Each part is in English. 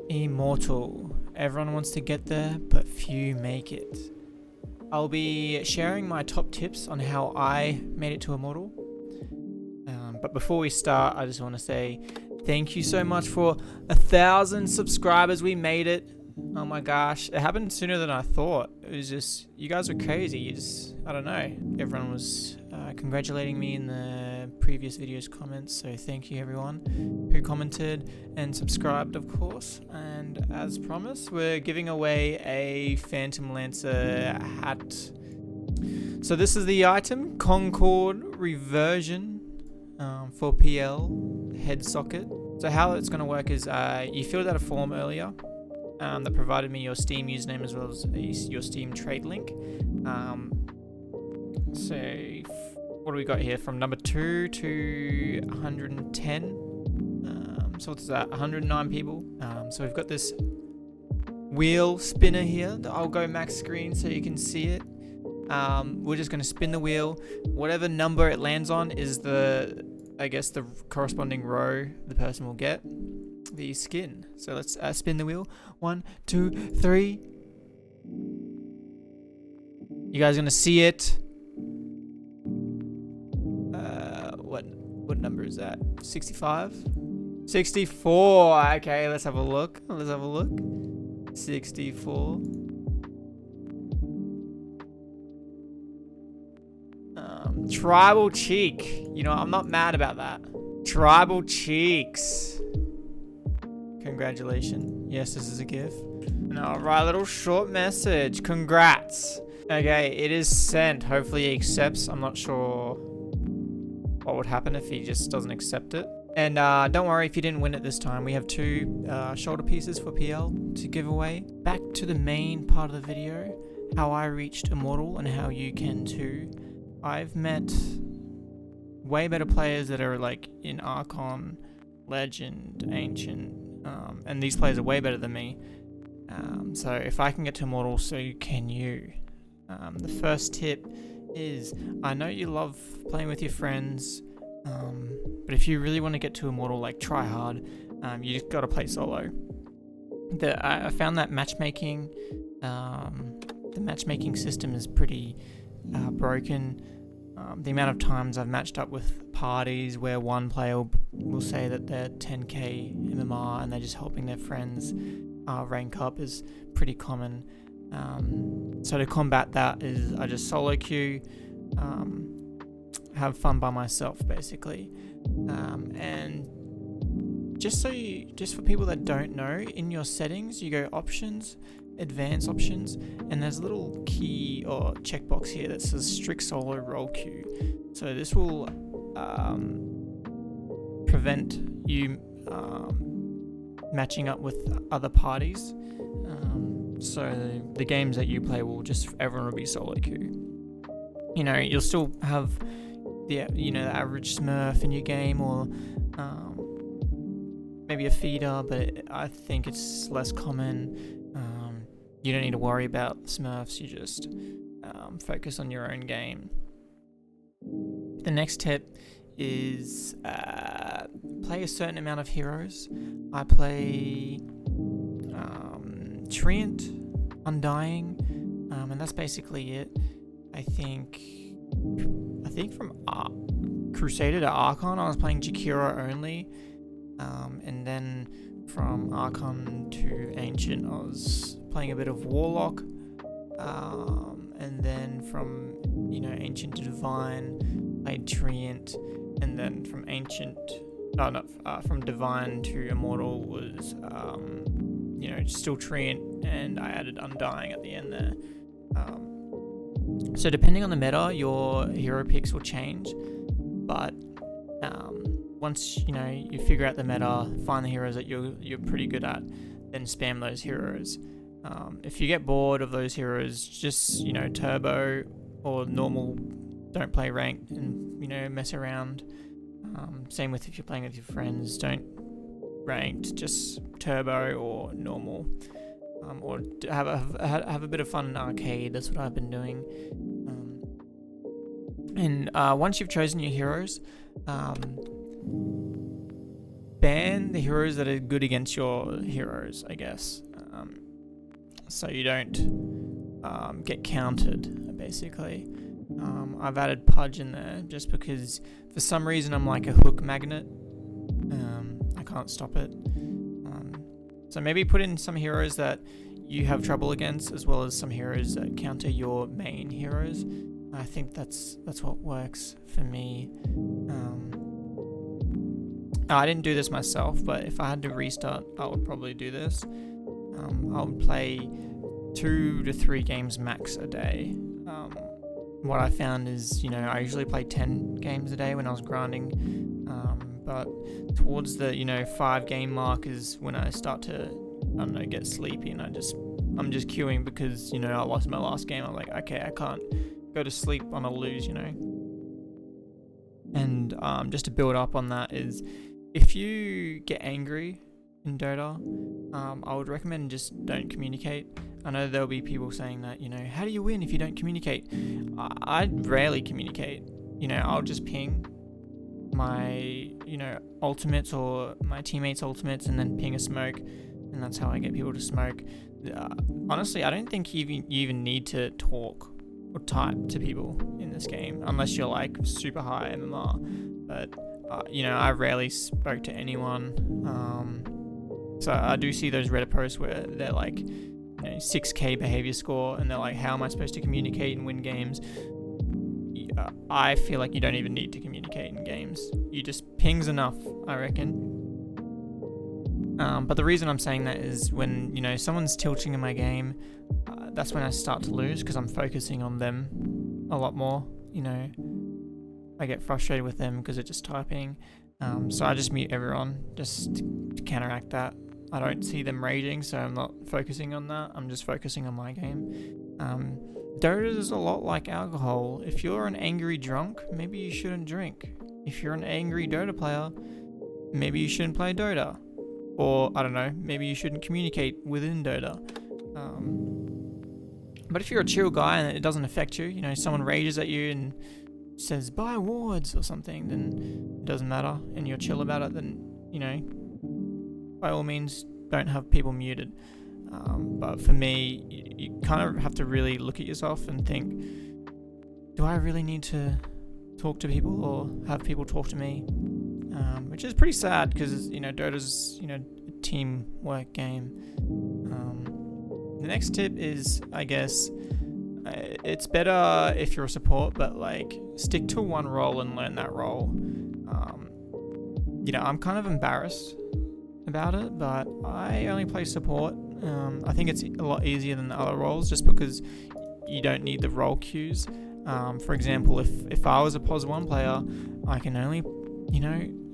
Immortal. Everyone wants to get there, but few make it. I'll be sharing my top tips on how I made it to Immortal. But before we start, I just want to say thank you so much for 1,000 subscribers. We made it. Oh my gosh, it happened sooner than I thought. It was just, you guys were crazy. I don't know. Everyone was congratulating me in the previous video's comments, so thank you everyone who commented and subscribed, of course. And as promised, we're giving away a Phantom Lancer hat. So this is the item, Concord Reversion for PL head socket. So how it's going to work is you filled out a form earlier that provided me your Steam username as well as your Steam trade link. So what do we got here? From number 2 to 110. So what's that? 109 people. So we've got this wheel spinner here. I'll go max screen so you can see it. We're just going to spin the wheel. Whatever number it lands on is the corresponding row the person will get the skin. So let's spin the wheel. 1, 2, 3. You guys are gonna see it. What number is that? 65? 64. Okay, let's have a look. 64. Tribal cheek. You know, I'm not mad about that. Tribal cheeks. Congratulations. Yes, this is a gift. Alright, little short message. Congrats. Okay, it is sent. Hopefully he accepts. I'm not sure what would happen if he just doesn't accept it. And don't worry if you didn't win it this time. We have 2 shoulder pieces for PL to give away. Back to the main part of the video. How I reached Immortal and how you can too. I've met way better players that are like in Archon, Legend, Ancient, and these players are way better than me. So if I can get to Immortal, so can you. The first tip is, I know you love playing with your friends, but if you really want to get to Immortal, like try hard, you just gotta play solo. I found that matchmaking, the matchmaking system is pretty broken. The amount of times I've matched up with parties where one player will say that they're 10k MMR and they're just helping their friends rank up is pretty common. So to combat that is I just solo queue, have fun by myself basically, and just for people that don't know, in your settings you go options, advanced options, and there's a little key or checkbox here that says strict solo role queue. So this will prevent you matching up with other parties. So the games that you play everyone will be solo queue. You know, you'll still have the average Smurf in your game, or maybe a feeder, but I think it's less common. You don't need to worry about Smurfs, you just focus on your own game. The next tip is play a certain amount of heroes. I play Treant, Undying, and that's basically it. I think from Crusader to Archon I was playing Jakiro only, and then from Archon to Ancient I was playing a bit of Warlock, and then from Ancient to Divine played Treant, and then from from Divine to Immortal was still Treant, and I added Undying at the end there. So depending on the meta, your hero picks will change, but once you figure out the meta, find the heroes that you're pretty good at, then spam those heroes. If you get bored of those heroes, just turbo or normal, don't play ranked, and mess around. Same with if you're playing with your friends, don't ranked, just turbo or normal, or have a bit of fun in arcade. That's what I've been doing. And once you've chosen your heroes, ban the heroes that are good against your heroes, I guess. So you don't get countered, basically. I've added Pudge in there just because for some reason I'm like a hook magnet. I can't stop it. So maybe put in some heroes that you have trouble against, as well as some heroes that counter your main heroes. I think that's what works for me. I didn't do this myself, but if I had to restart, I would probably do this. I would play 2 to 3 games max a day. What I found is, I usually play 10 games a day when I was grinding, but towards the 5 game mark is when I start to, get sleepy, and I'm just queuing because I lost my last game. I'm like, okay, I can't go to sleep on a lose, And just to build up on that is, if you get angry in Dota, I would recommend just don't communicate. I know there'll be people saying that, how do you win if you don't communicate? I rarely communicate. I'll just ping my, ultimates or my teammates' ultimates and then ping a smoke, and that's how I get people to smoke. Honestly, I don't think you even need to talk or type to people in this game unless you're like super high MMR. But I rarely spoke to anyone. So I do see those Reddit posts where they're like, 6k behavior score, and they're like, how am I supposed to communicate and win games? I feel like you don't even need to communicate in games. You just ping's enough, I reckon. But the reason I'm saying that is when, someone's tilting in my game, that's when I start to lose because I'm focusing on them a lot more. I get frustrated with them because they're just typing. So I just mute everyone just to counteract that. I don't see them raging, so I'm not focusing on that. I'm just focusing on my game. Dota is a lot like alcohol. If you're an angry drunk, maybe you shouldn't drink. If you're an angry Dota player, maybe you shouldn't play Dota. Or, I don't know, maybe you shouldn't communicate within Dota. But if you're a chill guy and it doesn't affect you, someone rages at you and says, buy wards or something, then it doesn't matter, and you're chill about it, then, by all means, don't have people muted. But for me, you kind of have to really look at yourself and think, do I really need to talk to people or have people talk to me? Which is pretty sad because, Dota's, a teamwork game. The next tip is, I guess, it's better if you're a support, but stick to one role and learn that role. I'm kind of embarrassed about it, but I only play support. I think it's a lot easier than the other roles just because you don't need the role queues. For example, if I was a POS 1 player, I can only,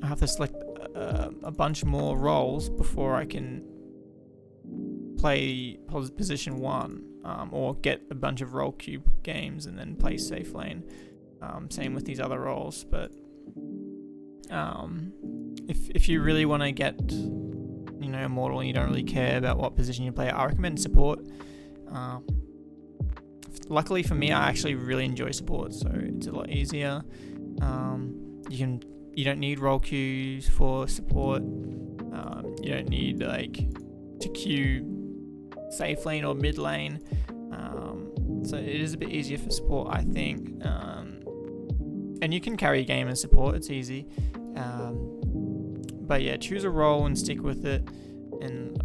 I have to select a bunch more roles before I can play position 1, or get a bunch of role queue games and then play safe lane. Same with these other roles, but if you really want to get Immortal and you don't really care about what position you play, I recommend support. Luckily for me, I actually really enjoy support, so it's a lot easier. You don't need role queues for support. You don't need to queue safe lane or mid lane. So it is a bit easier for support, I think. And you can carry a game in support, it's easy. But yeah, choose a role and stick with it, and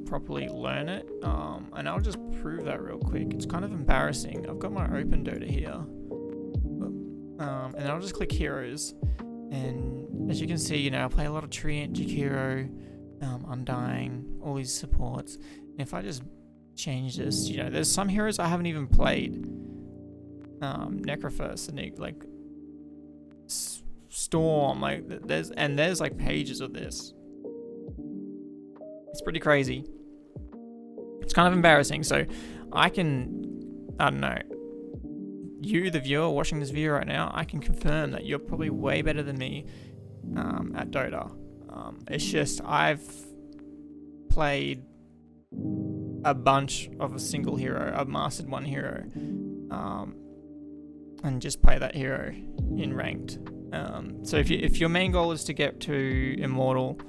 properly learn it. And I'll just prove that real quick. It's kind of embarrassing. I've got my open Dota here, and I'll just click heroes. And as you can see, I play a lot of Treant, Jakiro, Undying, all these supports. And if I just change this, there's some heroes I haven't even played. Necrophus, and Storm, there's pages of this. It's pretty crazy. It's kind of embarrassing. So I don't know, you, the viewer watching this video right now, I can confirm that you're probably way better than me at Dota. It's just I've played a bunch of a single hero. I've mastered one hero, and just play that hero in ranked. So if your main goal is to get to Immortal,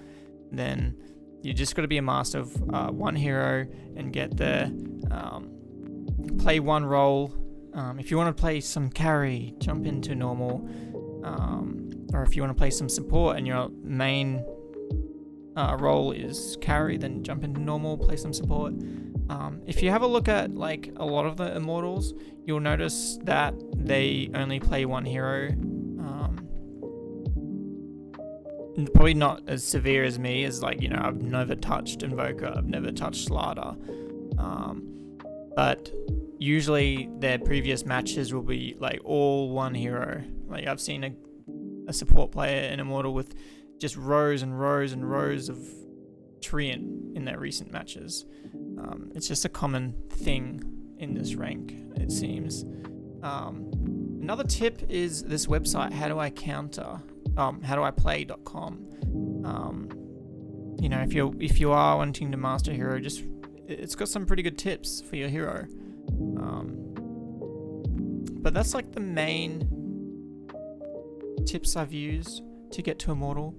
then you just got to be a master of one hero and get there. Play one role. If you want to play some carry, jump into normal. Or if you want to play some support and your main role is carry, then jump into normal, play some support. If you have a look at like a lot of the Immortals, you'll notice that they only play one hero. Probably not as severe as me, as like, you know, I've never touched Invoker, I've never touched Slardar. But usually their previous matches will be like all one hero. Like I've seen a support player in Immortal with just rows and rows and rows of Treant in their recent matches. It's just a common thing in this rank, it seems. Another tip is this website, howdoiplay.com. You know, if you are wanting to master a hero, it's got some pretty good tips for your hero. But that's like the main tips I've used to get to Immortal.